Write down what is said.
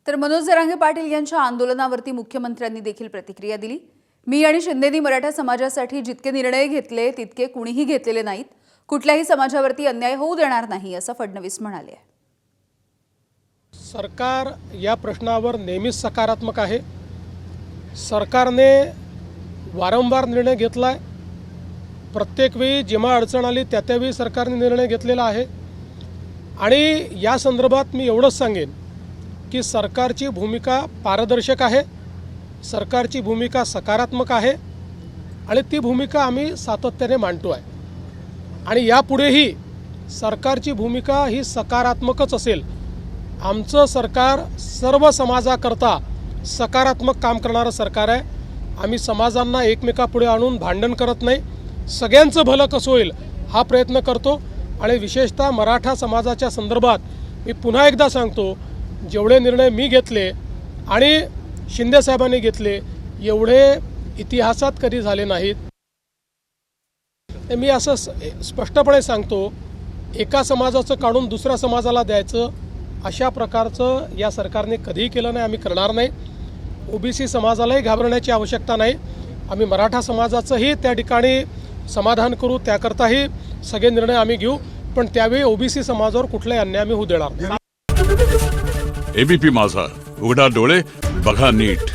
तर मनोज जरांगे पाटील यांच्या आंदोलनावरती मुख्यमंत्र्यांनी देखील प्रतिक्रिया दिली। मी आणि शिंदेनी मराठा समाजासाठी जितके निर्णय घेतले तितके कुणीही घेतलेले नाहीत। कुठल्याही समाजावरती अन्याय होऊ देणार नाही असं फडणवीस म्हणाले। सरकार या प्रश्नावर नेहमीच सकारात्मक आहे। सरकारने वारंवार निर्णय घेतलाय। प्रत्येक वेळी जेव्हा अडचण आली त्यावेळी सरकारने निर्णय घेतलेला आहे। आणि या संदर्भात मी एवढंच सांगेन की सरकारची भूमिका पारदर्शक आहे, सरकारची भूमिका सकारात्मक आहे आणि ती भूमिका आम्ही सातत्याने मांडतो आहे। आणि यापुढेही सरकारची भूमिका ही सकारात्मकच असेल। आमचं सरकार सर्व समाजाकरता सकारात्मक काम करणारं सरकार आहे। आम्ही समाजांना एकमेकापुढे आणून भांडण करत नाही, सगळ्यांचं भलं कसं होईल हा प्रयत्न करतो। आणि विशेषतः मराठा समाजाच्या संदर्भात मी पुन्हा एकदा सांगतो, जेवढे निर्णय मी घेतले आणि शिंदे साहेबांनी घेतले एवढे इतिहासात कधी झाले नाहीत। मी असं स्पष्टपणे सांगतो, एका समाजाचं काढून दुसऱ्या समाजाला द्यायचं अशा प्रकारचं या सरकारने कधीही केलं नाही, आम्ही करणार नाही। ओबीसी समाजालाही घाबरण्याची आवश्यकता नाही। आम्ही मराठा समाजाचंही त्या ठिकाणी समाधान करू, त्याकरताही सगळे निर्णय आम्ही घेऊ, पण त्यावेळी ओबीसी समाजावर कुठलाही अन्याय आम्ही होऊ देणार नाही। एबीपी माझा, उघडा डोळे बघा नीट।